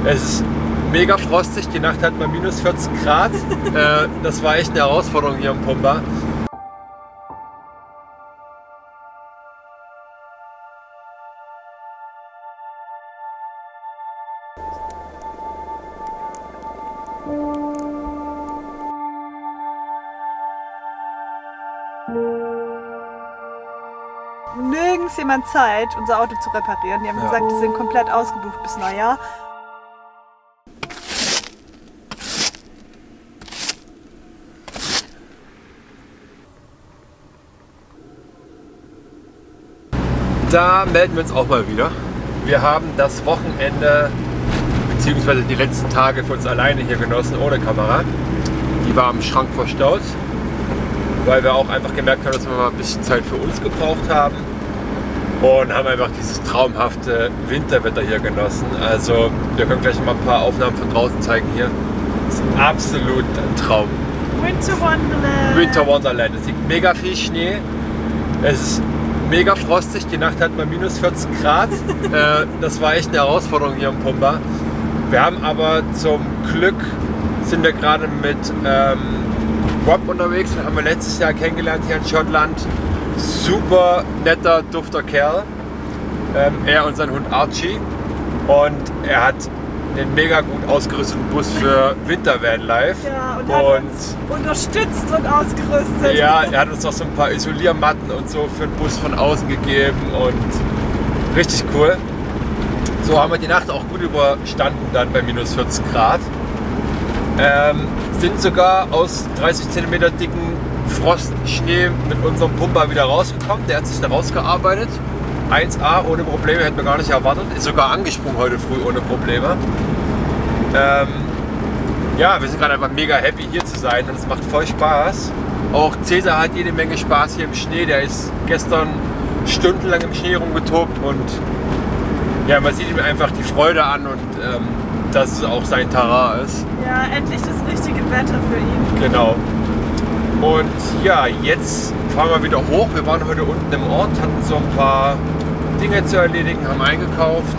Es ist mega frostig, die Nacht hat mal minus 14 Grad. Das war echt eine Herausforderung hier im Pumba. Nirgends jemand Zeit, unser Auto zu reparieren. Die haben gesagt, die sind komplett ausgebucht bis Neujahr. Da melden wir uns auch mal wieder. Wir haben das Wochenende bzw. die letzten Tage für uns alleine hier genossen, ohne Kamera. Die war im Schrank verstaut, weil wir auch einfach gemerkt haben, dass wir mal ein bisschen Zeit für uns gebraucht haben und haben einfach dieses traumhafte Winterwetter hier genossen. Also wir können gleich mal ein paar Aufnahmen von draußen zeigen hier. Das ist absolut ein Traum. Winter Wonderland. Winter Wonderland. Es liegt mega viel Schnee. Es ist mega frostig. Die Nacht hat mal minus 14 Grad. Das war echt eine Herausforderung hier im Pumba. Wir haben aber zum Glück sind wir gerade mit Rob unterwegs. Den haben wir letztes Jahr kennengelernt hier in Schottland. Super netter, dufter Kerl. Er und sein Hund Archie. Und er hat einen mega gut ausgerüsteten Bus für Winter-Vanlife. Ja, und hat uns unterstützt und ausgerüstet. Ja, er hat uns auch so ein paar Isoliermatten und so für den Bus von außen gegeben und richtig cool. So haben wir die Nacht auch gut überstanden dann bei minus 14 Grad. Sind sogar aus 30 cm dicken Frostschnee mit unserem Pumba wieder rausgekommen. Der hat sich da rausgearbeitet. 1A ohne Probleme, hätten wir gar nicht erwartet. Ist sogar angesprungen heute früh ohne Probleme. Ja, wir sind gerade einfach mega happy hier zu sein und es macht voll Spaß. Auch Cäsar hat jede Menge Spaß hier im Schnee. Der ist gestern stundenlang im Schnee rumgetobt und ja, man sieht ihm einfach die Freude an und dass es auch sein Terrain ist. Ja, endlich das richtige Wetter für ihn. Genau. Und ja, jetzt fahren wir wieder hoch. Wir waren heute unten im Ort, hatten so ein paar Dinge zu erledigen, haben eingekauft.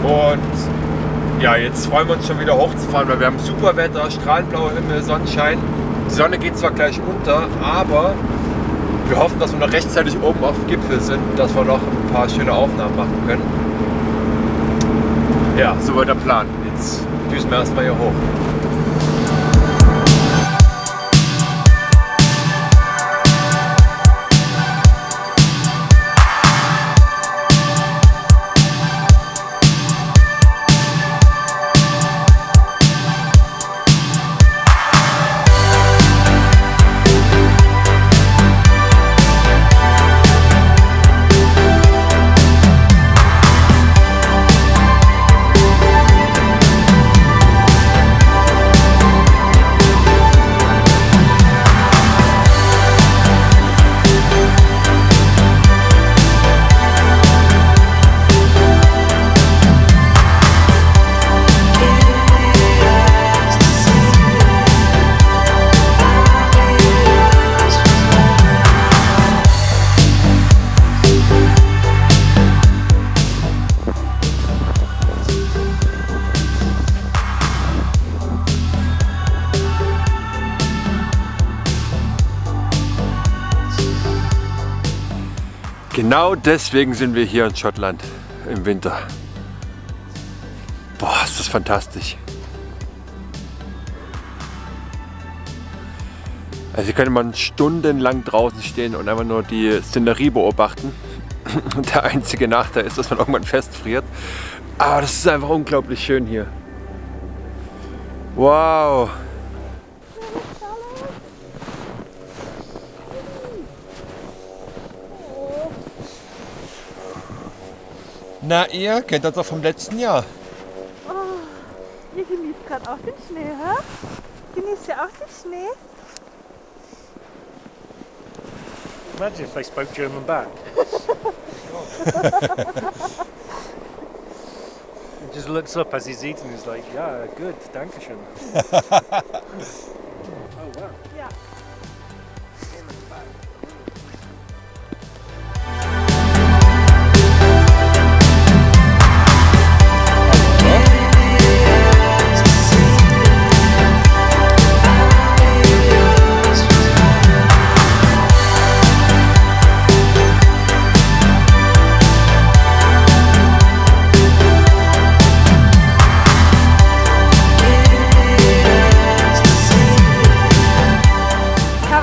Und ja, jetzt freuen wir uns schon wieder hochzufahren, weil wir haben super Wetter, strahlend blauer Himmel, Sonnenschein. Die Sonne geht zwar gleich unter, aber wir hoffen, dass wir noch rechtzeitig oben auf dem Gipfel sind, dass wir noch ein paar schöne Aufnahmen machen können. Ja, so war der Plan. Jetzt düsen wir erstmal hier hoch. Genau deswegen sind wir hier in Schottland im Winter. Boah, ist das fantastisch. Also hier könnte man stundenlang draußen stehen und einfach nur die Szenerie beobachten. Und der einzige Nachteil ist, dass man irgendwann festfriert. Aber das ist einfach unglaublich schön hier. Wow. Na, ihr kennt das doch vom letzten Jahr. Oh, ihr genießt gerade auch den Schnee, hä? Genießt ihr auch den Schnee? Imagine if they spoke German back. He just looks up as he's eating. He's like, yeah, good, dankeschön. Oh wow. Ja.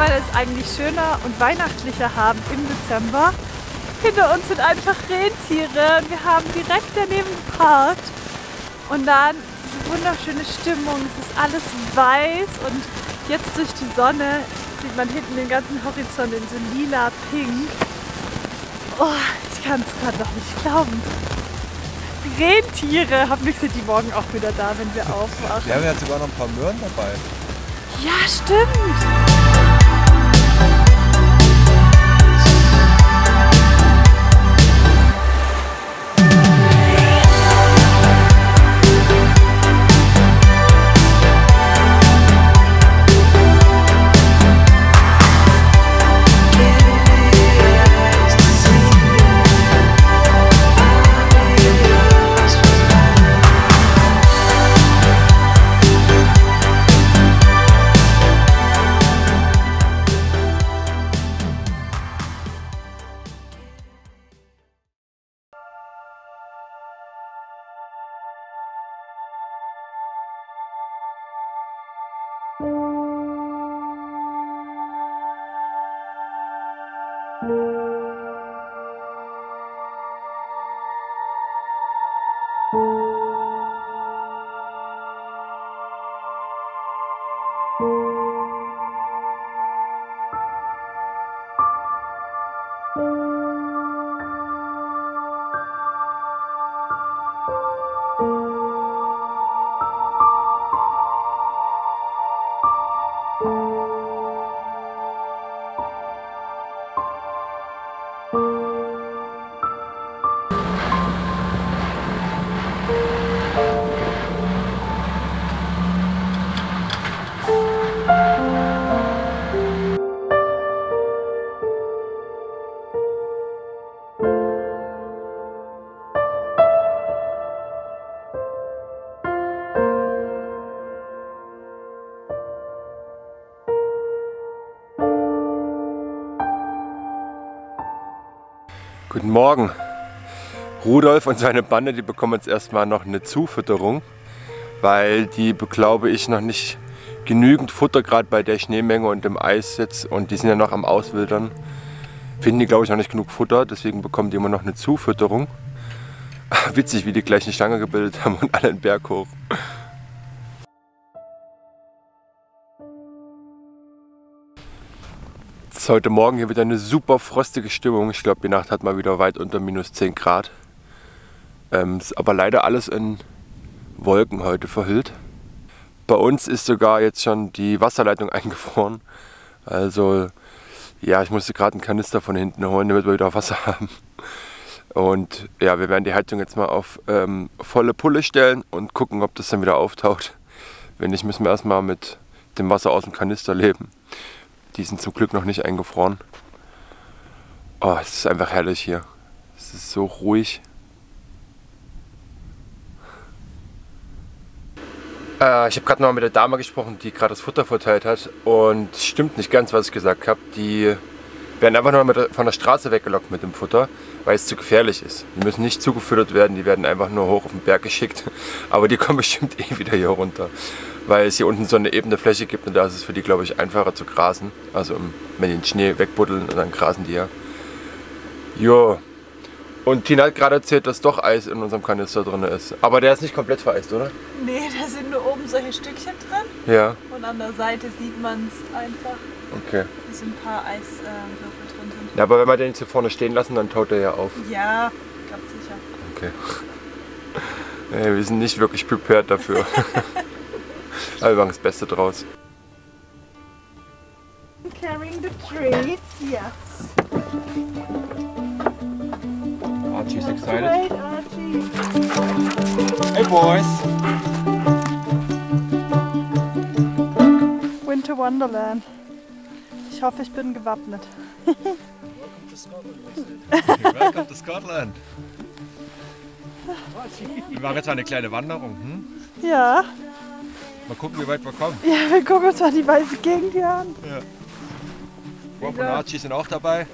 man es eigentlich schöner und weihnachtlicher haben im Dezember. Hinter uns sind einfach Rentiere und wir haben direkt daneben geparkt. Und dann diese wunderschöne Stimmung, es ist alles weiß und jetzt durch die Sonne sieht man hinten den ganzen Horizont in so lila pink. Oh, ich kann es gerade noch nicht glauben. Rentiere, hoffentlich sind die morgen auch wieder da, wenn wir aufwachen. Wir haben jetzt sogar noch ein paar Möhren dabei. Ja, stimmt. Guten Morgen. Rudolf und seine Bande, die bekommen jetzt erstmal noch eine Zufütterung, weil die, glaube ich, noch nicht genügend Futter gerade bei der Schneemenge und dem Eis jetzt, und die sind ja noch am Auswildern, finden die, glaube ich, noch nicht genug Futter, deswegen bekommen die immer noch eine Zufütterung. Witzig, wie die gleich eine Stange gebildet haben und alle einen Berg hoch. Es ist heute Morgen hier wieder eine super frostige Stimmung. Ich glaube, die Nacht hat mal wieder weit unter minus 10 Grad. Ist aber leider alles in Wolken heute verhüllt. Bei uns ist sogar jetzt schon die Wasserleitung eingefroren. Also ja, ich musste gerade einen Kanister von hinten holen, damit wir wieder Wasser haben. Und ja, wir werden die Heizung jetzt mal auf volle Pulle stellen und gucken, ob das dann wieder auftaucht. Wenn nicht, müssen wir erstmal mit dem Wasser aus dem Kanister leben. Die sind zum Glück noch nicht eingefroren. Oh, es ist einfach herrlich hier. Es ist so ruhig. Ich habe gerade noch mal mit der Dame gesprochen, die gerade das Futter verteilt hat. Und es stimmt nicht ganz, was ich gesagt habe. Die werden einfach nur von der Straße weggelockt mit dem Futter, weil es zu gefährlich ist. Die müssen nicht zugefüttert werden, die werden einfach nur hoch auf den Berg geschickt. Aber die kommen bestimmt eh wieder hier runter, weil es hier unten so eine ebene Fläche gibt und da ist es für die, glaube ich, einfacher zu grasen. Also wenn die den Schnee wegbuddeln und dann grasen die ja. Jo. Und Tina hat gerade erzählt, dass doch Eis in unserem Kanister drin ist. Aber der ist nicht komplett vereist, oder? Nee, da sind nur oben solche Stückchen drin. Ja. Und an der Seite sieht man es einfach. Okay. Da sind ein paar Eiswürfel drin sind. Ja, aber wenn wir den jetzt hier vorne stehen lassen, dann taut er ja auf. Ja, ganz sicher. Okay. Nee, wir sind nicht wirklich prepared dafür. Aber wir machen das Beste draus. Carrying the treats, yes. Archie's excited. Great, Archie. Hey boys! Winter Wonderland. Ich hoffe, ich bin gewappnet. Welcome to Scotland! Wir machen jetzt mal eine kleine Wanderung. Hm? Ja. Mal gucken, wie weit wir kommen. Ja, wir gucken uns mal die weiße Gegend hier an. Ja. Bob und Archie sind auch dabei.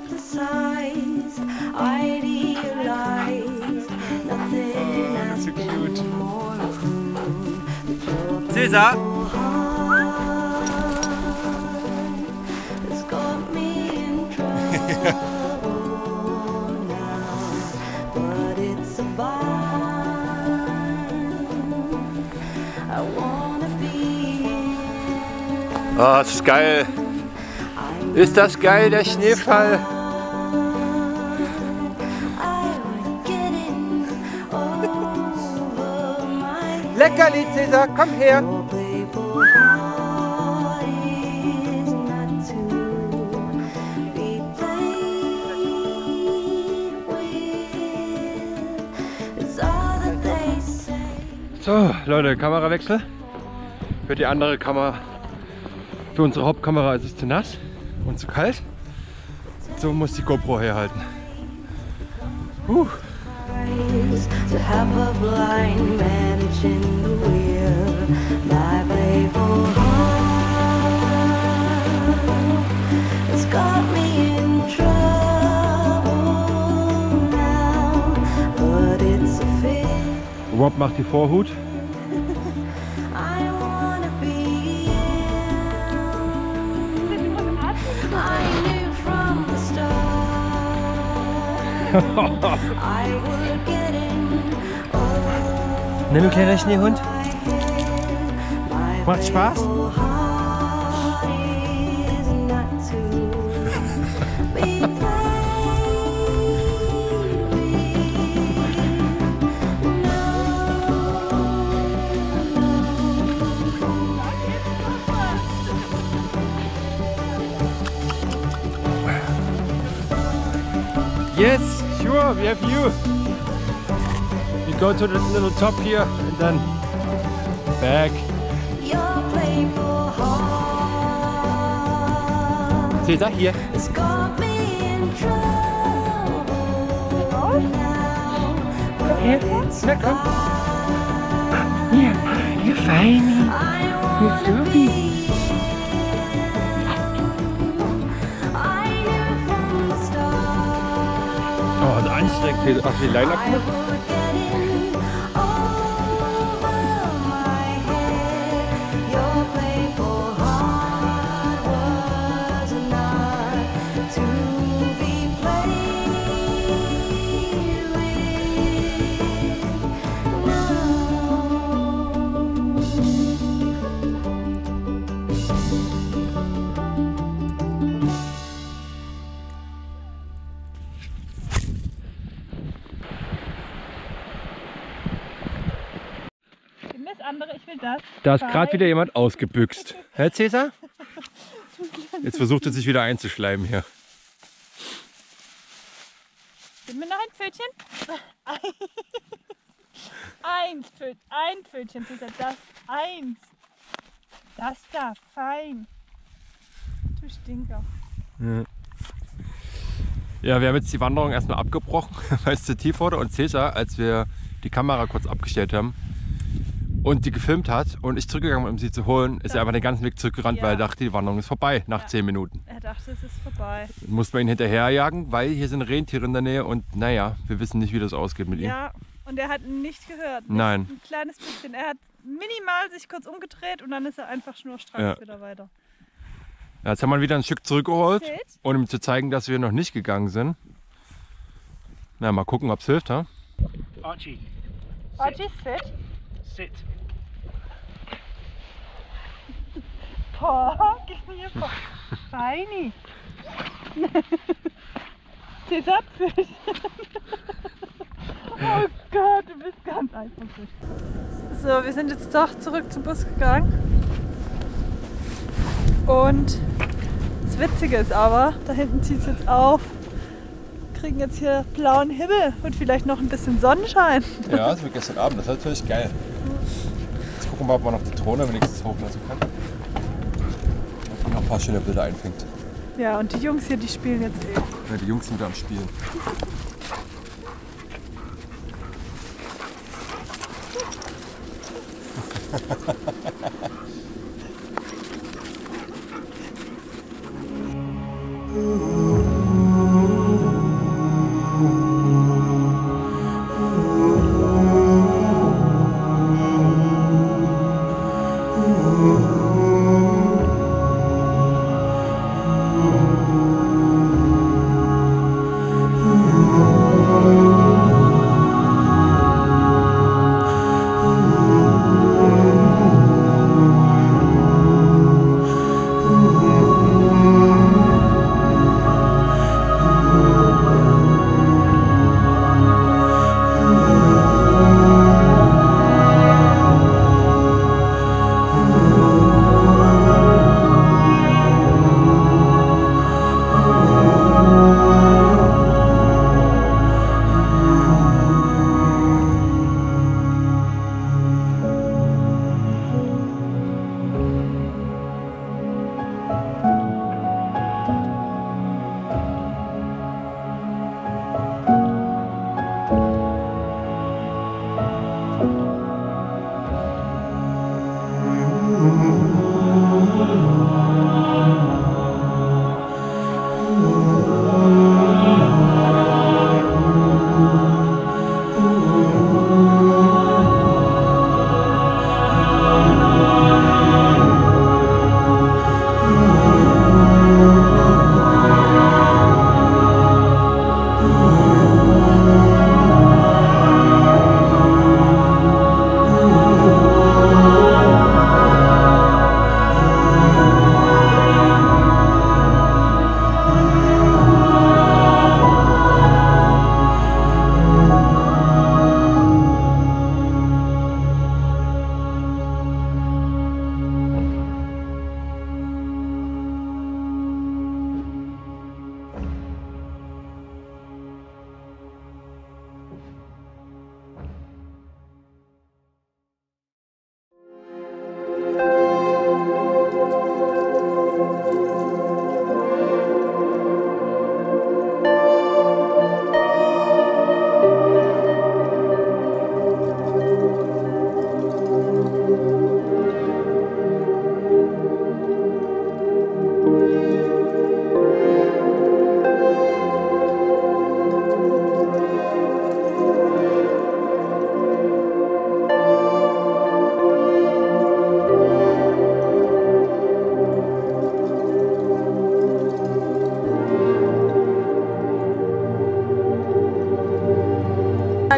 So cute. Cäsar! Oh, das ist geil. Ist das geil, der Schneefall? Leckerli, Cäsar, komm her. So, Leute, Kamerawechsel. Für die andere Kamera, für unsere Hauptkamera ist es zu nass und zu kalt. So muss die GoPro herhalten. Rob macht die Vorhut. Ne, du kleiner Schneehund? Macht Spaß? Yes, sure, we have you. You go to the little top here and then back. Cäsar, hier. Hier, na komm. Hier, you feini. You Sophie. Oh, das anstrengend. Ach, die Leine abgemacht? Andere, ich will das. Da ist gerade wieder jemand ausgebüxt. Herr Cäsar? Jetzt versucht er sich wieder einzuschleimen hier. Gib mir noch ein Pfötchen. Ein Pfötchen, Cäsar, das eins. Das da, fein. Du Stinker. Ja, wir haben jetzt die Wanderung erstmal abgebrochen, weil es zu tief wurde. Und Cäsar, als wir die Kamera kurz abgestellt haben und die gefilmt hat und ich zurückgegangen bin, um sie zu holen, ist er einfach den ganzen Weg zurückgerannt, Ja. weil er dachte, die Wanderung ist vorbei nach 10 Minuten. Er dachte, es ist vorbei. Dann mussten wir ihn hinterherjagen, weil hier sind Rentiere in der Nähe und naja, wir wissen nicht, wie das ausgeht mit ihm. Ja, und er hat nicht gehört. Nicht Nein. Ein kleines bisschen. Er hat minimal sich kurz umgedreht und dann ist er einfach schnurstracks wieder weiter. Ja, jetzt haben wir ihn wieder ein Stück zurückgeholt, Sit. um ihm zu zeigen, dass wir noch nicht gegangen sind. Na, mal gucken, ob es hilft, ha? Archie, Archie, sit. sit. Boah, gib mir hier vor. Feini. Cäsar, Pfötchen. Oh Gott, du bist ganz eifersüchtig. So, wir sind jetzt doch zurück zum Bus gegangen. Und das Witzige ist aber, da hinten zieht es jetzt auf. Wir kriegen jetzt hier blauen Himmel und vielleicht noch ein bisschen Sonnenschein. Ja, so wie gestern Abend, das ist natürlich geil. Jetzt gucken wir mal, ob man noch die Drohne wenigstens hochlassen kann. Und noch ein paar schöne Bilder einfängt. Ja, und die Jungs hier, die spielen jetzt eh. Ja, die Jungs sind wieder am Spielen.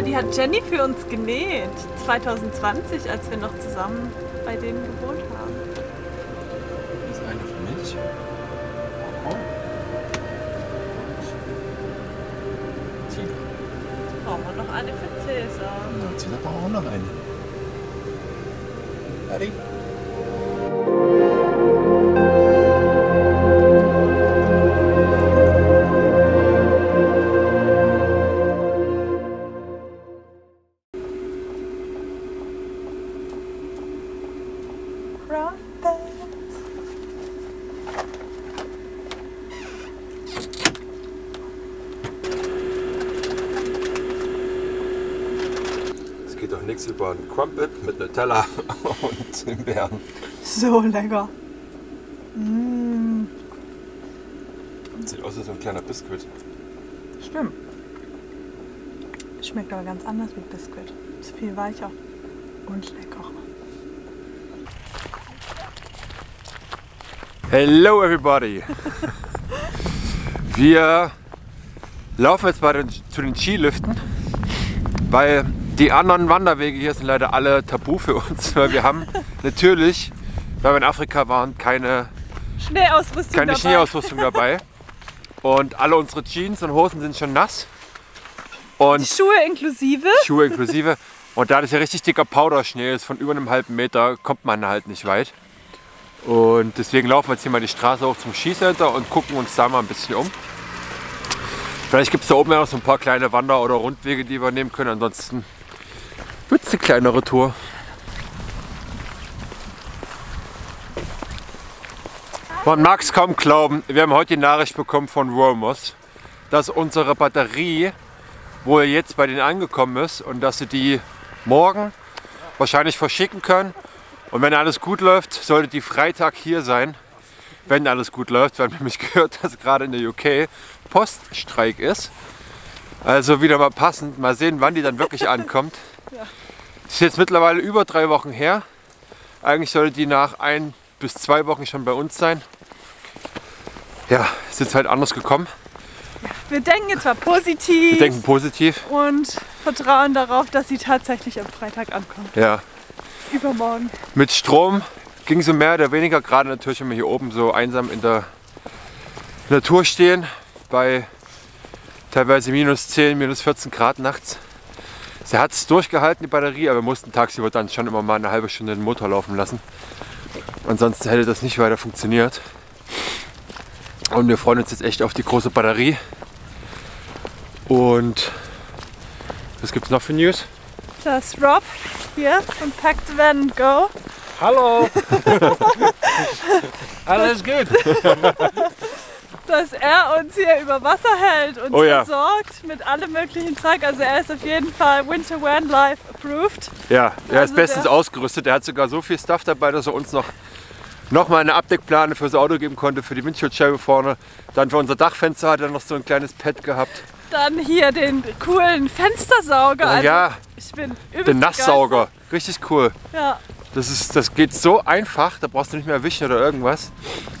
Die hat Jenny für uns genäht, 2020, als wir noch zusammen bei denen gewohnt haben. Das ist eine für mich. Oh. Tina. Brauchen wir noch eine für Cäsar. Ja, Tina braucht auch noch eine. Adi. Es geht doch nichts über ein Crumpet mit Nutella und Himbeeren. So lecker. Sieht aus wie so ein kleiner Biskuit. Stimmt. Schmeckt aber ganz anders wie Biskuit. Ist viel weicher und leckerer. Hello everybody! Wir laufen jetzt zu den Skiliften, weil die anderen Wanderwege hier sind leider alle tabu für uns, weil wir haben natürlich, weil wir in Afrika waren, keine Schneeausrüstung dabei. Und alle unsere Jeans und Hosen sind schon nass. Und Schuhe inklusive. Schuhe inklusive. Und da das ja richtig dicker Powderschnee ist, von über einem halben Meter, kommt man halt nicht weit. Und deswegen laufen wir jetzt hier mal die Straße hoch zum Skicenter und gucken uns da mal ein bisschen um. Vielleicht gibt es da oben ja noch so ein paar kleine Wander- oder Rundwege, die wir nehmen können. Ansonsten wird es eine kleinere Tour. Man mag es kaum glauben, wir haben heute die Nachricht bekommen von Romos, dass unsere Batterie wohl jetzt bei denen angekommen ist und dass sie die morgen wahrscheinlich verschicken können. Und wenn alles gut läuft, sollte die Freitag hier sein. Wenn alles gut läuft, wir haben nämlich gehört, dass gerade in der UK Poststreik ist. Also wieder mal passend, mal sehen, wann die dann wirklich ankommt. Das ist jetzt mittlerweile über 3 Wochen her. Eigentlich sollte die nach 1 bis 2 Wochen schon bei uns sein. Ja, ist jetzt halt anders gekommen. Wir denken jetzt mal positiv. Wir denken positiv. Und vertrauen darauf, dass sie tatsächlich am Freitag ankommt. Ja. Übermorgen. Mit Strom ging so mehr oder weniger, gerade natürlich, wenn wir hier oben so einsam in der Natur stehen, bei teilweise minus 10, minus 14 Grad nachts. Sie hat es durchgehalten, die Batterie, aber wir mussten tagsüber dann schon immer mal eine halbe Stunde den Motor laufen lassen. Ansonsten hätte das nicht weiter funktioniert. Und wir freuen uns jetzt echt auf die große Batterie. Und was gibt es noch für News? Das ist Rob hier von Pack the Van and Go. Hallo. Alles gut. Dass er uns hier über Wasser hält und Oh ja. versorgt mit allem möglichen Zeug. Also er ist auf jeden Fall Winter Van Life approved. Ja, er Also ist bestens ausgerüstet. Er hat sogar so viel Stuff dabei, dass er uns noch mal eine Abdeckplane fürs Auto geben konnte, für die Windschutzscheibe vorne. Dann für unser Dachfenster hat er noch so ein kleines Pad gehabt. Dann hier den coolen Fenstersauger. Also Ja, ich bin übelst den Nasssauger. Richtig cool. begeistert. Das geht so einfach, da brauchst du nicht mehr wischen oder irgendwas.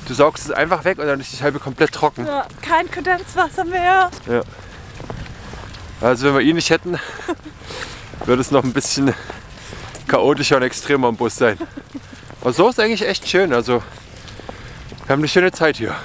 Du saugst es einfach weg und dann ist die Scheibe komplett trocken. Ja, kein Kondenswasser mehr. Ja. Also wenn wir ihn nicht hätten, würde es noch ein bisschen chaotischer und extremer im Bus sein. Aber so ist eigentlich echt schön. Also wir haben eine schöne Zeit hier.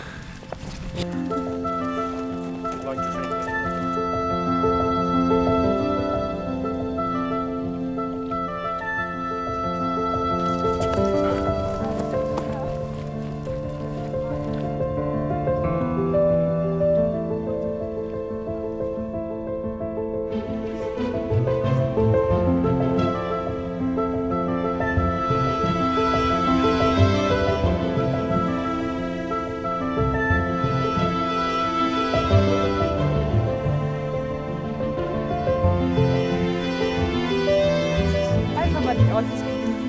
Einfach mal die Aussicht genießen.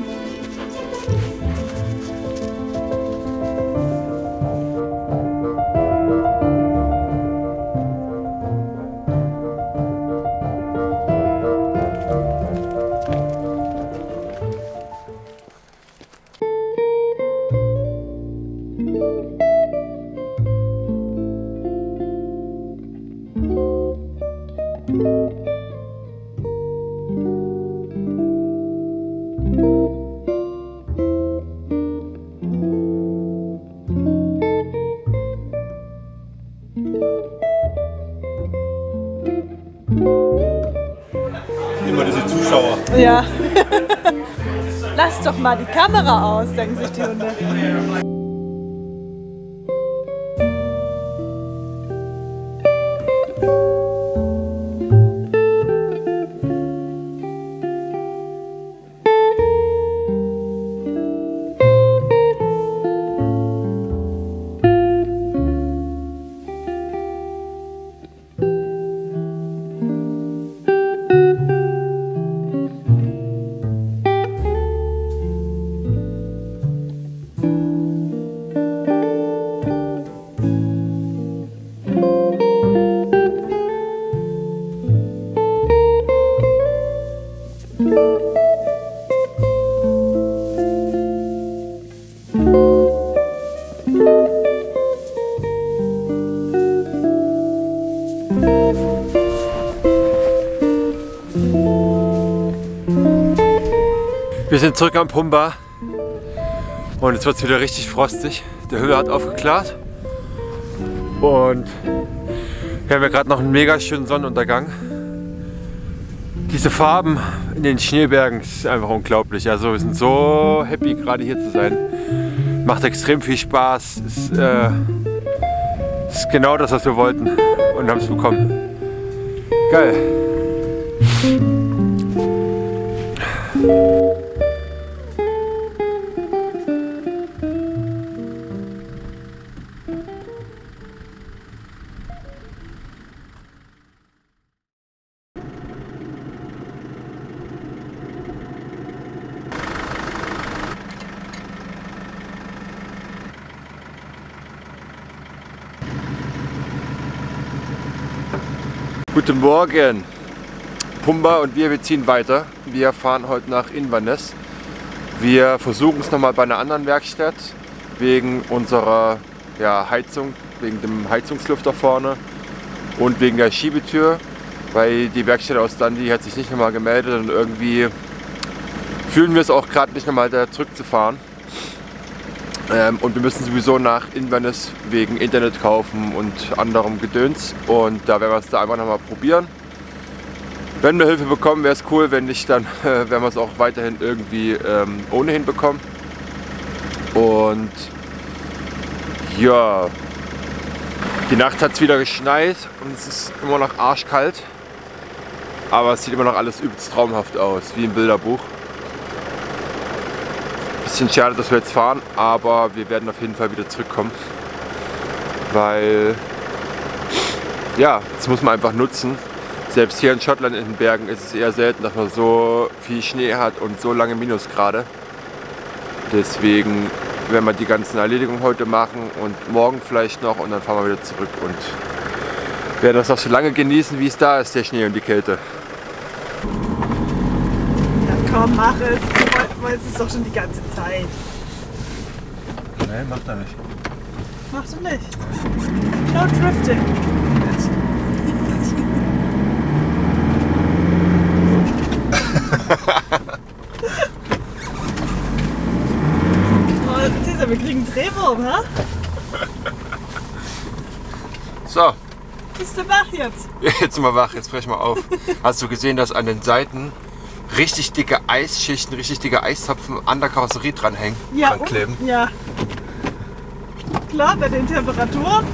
Immer diese Zuschauer. Ja. Lass doch mal die Kamera aus, denken sich die Hunde. Wir sind zurück am Pumba und jetzt wird es wieder richtig frostig. Der Himmel hat aufgeklärt und wir haben ja gerade noch einen mega schönen Sonnenuntergang. Diese Farben in den Schneebergen, das ist einfach unglaublich. Also wir sind so happy, gerade hier zu sein. Macht extrem viel Spaß. Ist genau das, was wir wollten und haben es bekommen. Geil. Guten Morgen, Pumba und wir ziehen weiter. Wir fahren heute nach Inverness. Wir versuchen es nochmal bei einer anderen Werkstatt wegen unserer Heizung, wegen dem Heizungslüfter vorne und wegen der Schiebetür, weil die Werkstatt aus Dundee hat sich nicht nochmal gemeldet und irgendwie fühlen wir es auch gerade nicht nochmal da zurückzufahren. Und wir müssen sowieso nach Inverness wegen Internet kaufen und anderem Gedöns. Und da werden wir es da einfach nochmal probieren. Wenn wir Hilfe bekommen, wäre es cool. Wenn nicht, dann werden wir es auch weiterhin irgendwie ohnehin bekommen. Und ja, die Nacht hat es wieder geschneit und es ist immer noch arschkalt. Aber es sieht immer noch alles übelst traumhaft aus, wie im Bilderbuch. Bisschen schade, dass wir jetzt fahren, aber wir werden auf jeden Fall wieder zurückkommen. Weil, ja, das muss man einfach nutzen. Selbst hier in Schottland in den Bergen ist es eher selten, dass man so viel Schnee hat und so lange Minusgrade. Deswegen werden wir die ganzen Erledigungen heute machen und morgen vielleicht noch und dann fahren wir wieder zurück und werden das auch so lange genießen, wie es da ist, der Schnee und die Kälte. Ja, komm, mach es. Du wolltest es doch schon die ganze Zeit. Nein, macht er nicht. Machst du nicht? No drifting. Jetzt. Oh, Cesar, wir kriegen einen Drehwurm, ha? So, Bist du wach jetzt? jetzt sind wir wach, jetzt brech mal auf. Hast du gesehen, dass an den Seiten richtig dicke Eisschichten, richtig dicke Eiszapfen an der Karosserie dranhängen, Ja, dran kleben? ja. Klar, bei den Temperaturen.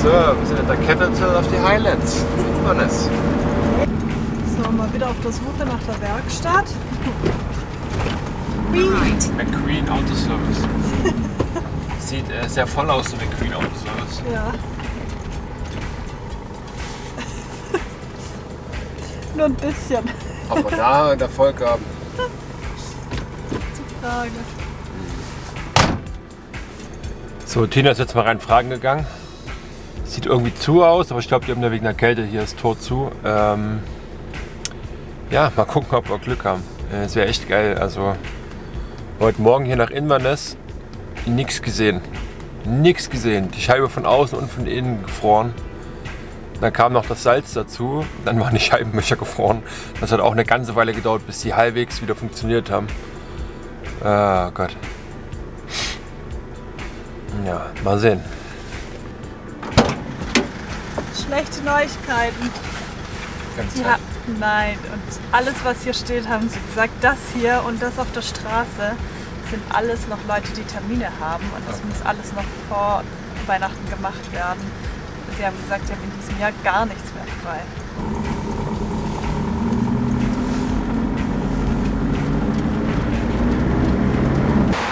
So, wir sind in der Capital of the Highlands, Inverness. So, mal wieder auf der Suche nach der Werkstatt. McQueen Autoservice. Sieht sehr voll aus, so McQueen Autoservice. Ja. Nur ein bisschen. Ob wir da einen Erfolg haben. Frage. So, Tina ist jetzt mal rein fragen gegangen. Sieht irgendwie zu aus, aber ich glaube, die haben ja wegen der Kälte hier das Tor zu. Ja, mal gucken, ob wir Glück haben. Es wäre echt geil. Also heute Morgen hier nach Inverness nichts gesehen. Nichts gesehen. Die Scheibe von außen und von innen gefroren. Dann kam noch das Salz dazu. Dann waren die Scheibenwischer gefroren. Das hat auch eine ganze Weile gedauert, bis die halbwegs wieder funktioniert haben. Oh Gott. Ja, mal sehen. Schlechte Neuigkeiten. Ganz Ja, nein, und alles, was hier steht, haben sie gesagt, das hier und das auf der Straße sind alles noch Leute, die Termine haben und das muss alles noch vor Weihnachten gemacht werden. Sie haben gesagt, sie haben in diesem Jahr gar nichts mehr frei.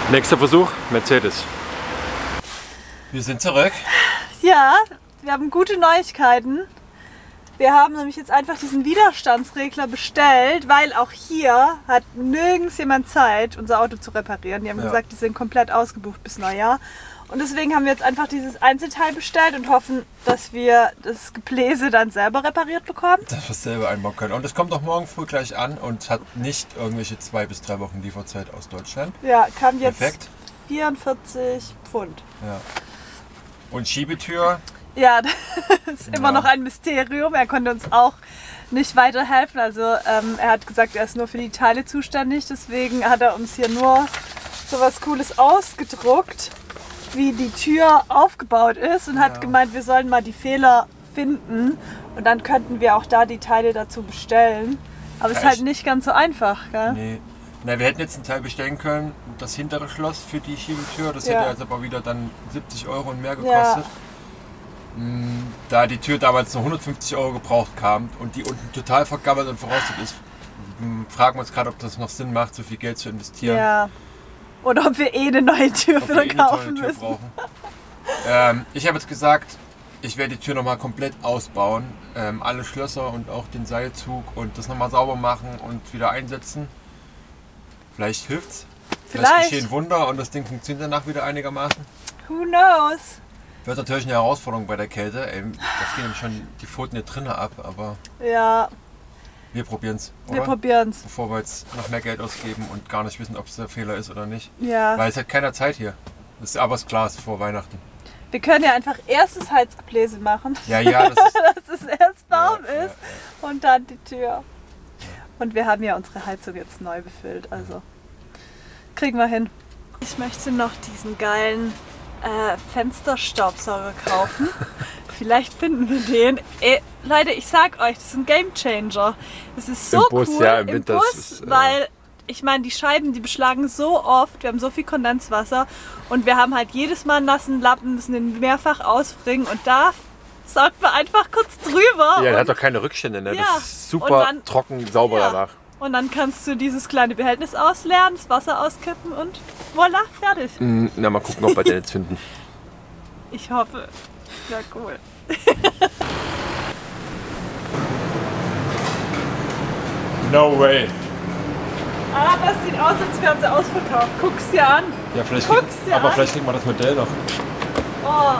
Nächster Versuch, Mercedes. Wir sind zurück. Ja, wir haben gute Neuigkeiten. Wir haben nämlich jetzt einfach diesen Widerstandsregler bestellt, weil auch hier hat nirgends jemand Zeit, unser Auto zu reparieren. Die haben gesagt, die sind komplett ausgebucht bis Neujahr. Und deswegen haben wir jetzt einfach dieses Einzelteil bestellt und hoffen, dass wir das Gebläse dann selber repariert bekommen. Dass wir es selber einbauen können. Und es kommt auch morgen früh gleich an und hat nicht irgendwelche 2 bis 3 Wochen Lieferzeit aus Deutschland. Ja, kam jetzt Perfekt. 44 Pfund. Ja. Und Schiebetür. Ja, das ist immer noch ein Mysterium. Er konnte uns auch nicht weiterhelfen. Also er hat gesagt, er ist nur für die Teile zuständig. Deswegen hat er uns hier nur so was Cooles ausgedruckt, wie die Tür aufgebaut ist und hat gemeint, wir sollen mal die Fehler finden und dann könnten wir auch da die Teile dazu bestellen. Aber es ist halt nicht ganz so einfach, gell? Nee. Na, wir hätten jetzt ein Teil bestellen können, das hintere Schloss für die Schiebetür. Das hätte jetzt aber wieder dann 70 Euro und mehr gekostet. Da die Tür damals nur 150 Euro gebraucht kam und die unten total vergammelt und verrostet ist, fragen wir uns gerade, ob das noch Sinn macht, so viel Geld zu investieren. Ja. Oder ob wir eine neue Tür für kaufen müssen. Ich habe jetzt gesagt, ich werde die Tür nochmal komplett ausbauen. Alle Schlösser und auch den Seilzug und das nochmal sauber machen und wieder einsetzen. Vielleicht hilft's. Vielleicht geschehen Wunder und das Ding funktioniert danach wieder einigermaßen. Who knows? Wird natürlich eine Herausforderung bei der Kälte. Da gehen schon die Pfoten hier drinnen ab, aber wir probieren es. Wir probieren es. Bevor wir jetzt noch mehr Geld ausgeben und gar nicht wissen, ob es der Fehler ist oder nicht. Ja. Weil es hat keiner Zeit hier. Aber es ist klar, es ist vor Weihnachten. Wir können ja einfach erst das Heizgebläse machen, Ja, das ist, dass es erst warm ist und dann die Tür. Und wir haben ja unsere Heizung jetzt neu befüllt, also kriegen wir hin. Ich möchte noch diesen geilen Fensterstaubsauger kaufen. Vielleicht finden wir den. Leute, ich sag euch, das ist ein Gamechanger. Das ist so Bus, cool ja, im Winter Bus, ist, weil ich meine, die Scheiben, die beschlagen so oft, wir haben so viel Kondenswasser und wir haben halt jedes Mal einen nassen Lappen, müssen den mehrfach ausbringen und da saugt man einfach kurz drüber. ja, der hat doch keine Rückstände, ne? Ja, Das ist super und dann- trocken, sauber Ja. danach. Und dann kannst du dieses kleine Behältnis ausleeren, das Wasser auskippen und voilà, fertig. Na, mal gucken, ob wir den jetzt finden. Ich hoffe. Ja, cool. No way. Ah, das sieht aus, als wären sie ausverkauft. Guck's dir an. Ja, vielleicht Guck's dir aber an. vielleicht kriegen wir das Modell noch. Oh.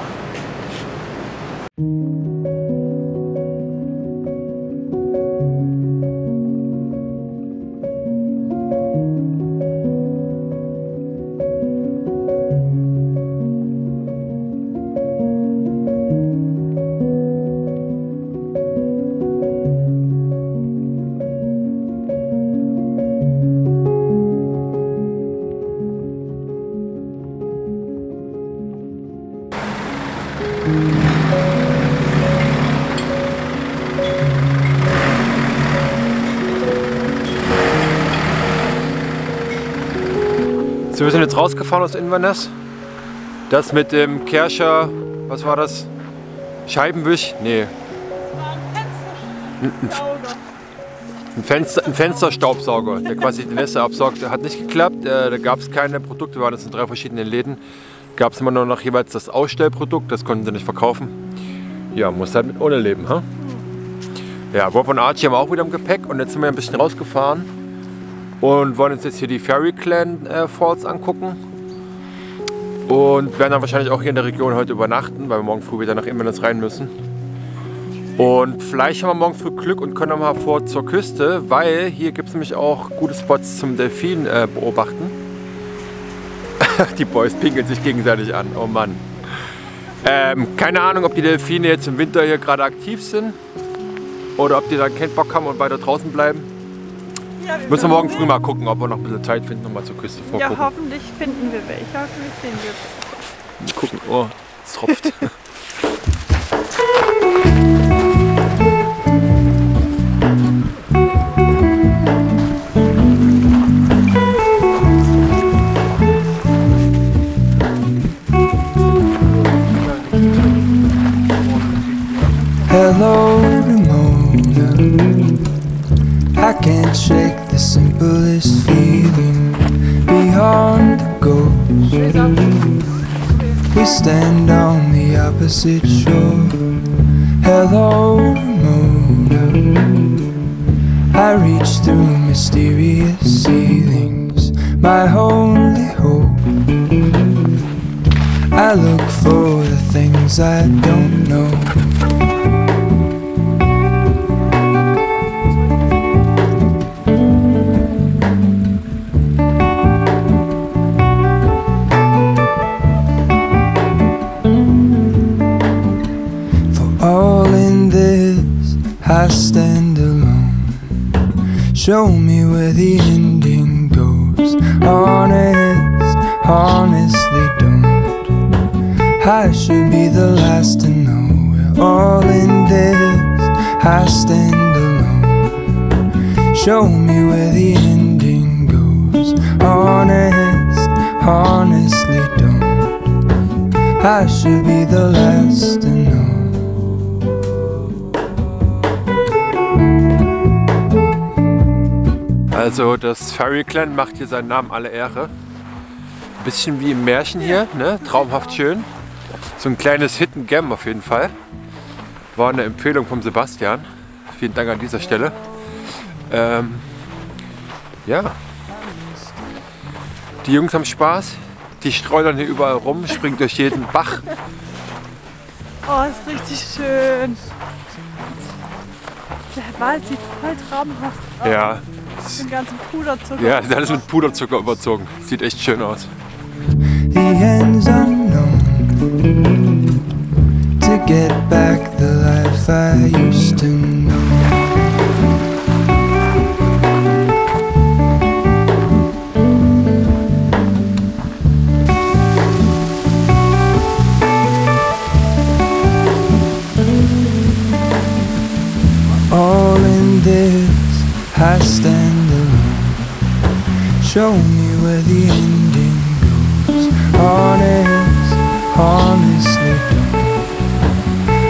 So, wir sind jetzt rausgefahren aus Inverness. Das mit dem Kärcher, was war das? Scheibenwisch? Nee, Das war ein Fensterstaubsauger, der quasi die Nässe absaugt. Hat nicht geklappt, da gab es keine Produkte, wir waren jetzt in 3 verschiedenen Läden. Gab es immer nur noch jeweils das Ausstellprodukt, das konnten sie nicht verkaufen. Ja, muss halt mit ohne leben, ha? Ja, Bob und Archie haben auch wieder im Gepäck und jetzt sind wir ein bisschen rausgefahren und wollen uns jetzt hier die Fairy Clan Falls angucken. Und werden dann wahrscheinlich auch hier in der Region heute übernachten, weil wir morgen früh wieder nach Inverness rein müssen. Und vielleicht haben wir morgen früh Glück und können mal vor zur Küste, weil hier gibt es nämlich auch gute Spots zum Delfin beobachten. Die Boys pinkeln sich gegenseitig an, oh Mann. Keine Ahnung, ob die Delfine jetzt im Winter hier gerade aktiv sind oder ob die dann keinen Bock haben und weiter draußen bleiben. Ja, Müssen wir morgen früh mal gucken, ob wir noch ein bisschen Zeit finden, nochmal zur Küste Ja, vorgucken. hoffentlich finden wir welche. Hoffentlich sehen wir. Mal gucken, oh, es tropft. Hello, Ramona. I can't shake the simplest feeling beyond the ghost. We stand on the opposite shore. Hello, Ramona. I reach through mysterious ceilings, my only hope. I look for the things I don't know. I stand alone. Show me where the ending goes. Honest, honestly don't. I should be the last to know. We're all in this. I stand alone. Show me where the ending goes. Honest, honestly don't. I should be the last to know. Also das Fairy Clan macht hier seinen Namen alle Ehre. Ein bisschen wie im Märchen hier, ne? Traumhaft schön. So ein kleines Hidden Gem auf jeden Fall. War eine Empfehlung vom Sebastian. Vielen Dank an dieser Stelle. Ja. Die Jungs haben Spaß. Die streunern hier überall rum, springen durch jeden Bach. Oh, ist richtig schön. Der Wald sieht voll traumhaft aus. Ja. Den ganzen Puderzucker. Ja, das ist mit Puderzucker überzogen. Sieht echt schön aus. The end's unknown. get back the life I used to know. All in this, I stand alone. Show me where the ending goes. Honestly don't.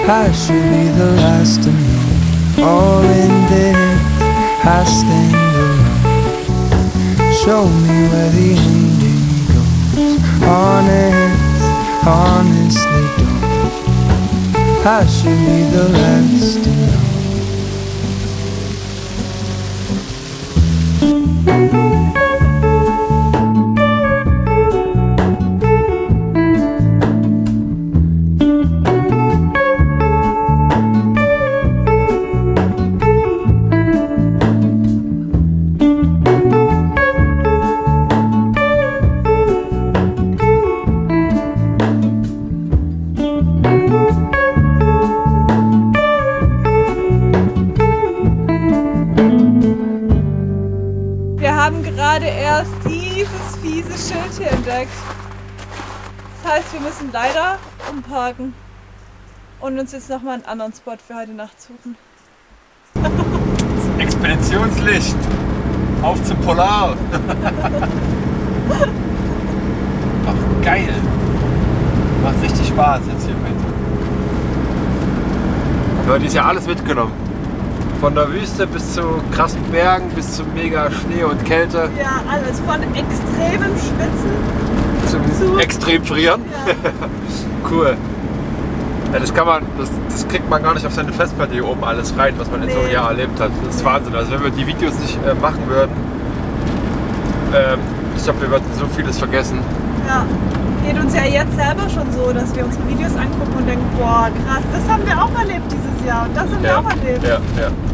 I should be the last to know. All in this, I stand alone. Show me where the ending goes. Honestly don't. I should be the last to know. Wir haben gerade erst dieses fiese Schild hier entdeckt. Das heißt, wir müssen leider umparken und uns jetzt nochmal einen anderen Spot für heute Nacht suchen. Das Expeditionslicht. Auf zum Polar. Ach, geil. Macht richtig Spaß jetzt hier mit. Leute, ist ja alles mitgenommen. Von der Wüste bis zu krassen Bergen, bis zu mega Schnee und Kälte. Ja, alles von extremem Schwitzen Zum extrem frieren. Ja. Cool. Ja, das kriegt man gar nicht auf seine Festplatte hier oben alles rein, was man in so einem Jahr erlebt hat. Das ist Wahnsinn. Also wenn wir die Videos nicht machen würden, ich glaube, wir würden so vieles vergessen. Ja, geht uns ja jetzt selber schon so, dass wir unsere Videos angucken und denken, boah, krass, das haben wir auch erlebt dieses Jahr und das haben wir auch erlebt. Ja.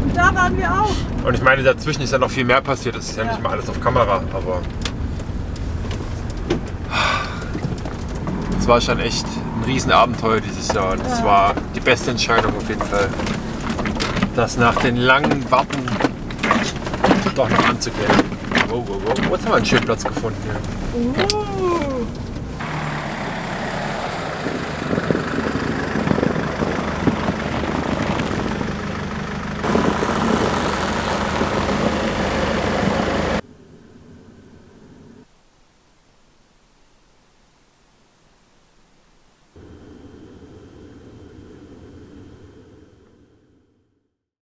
Und da waren wir auch. Und ich meine, dazwischen ist ja noch viel mehr passiert. Das ist ja nicht mal alles auf Kamera, aber es war schon echt ein Riesenabenteuer dieses Jahr. Und es war die beste Entscheidung auf jeden Fall, das nach den langen Warten doch noch anzugehen. Wo. Jetzt haben wir einen schönen Platz gefunden hier.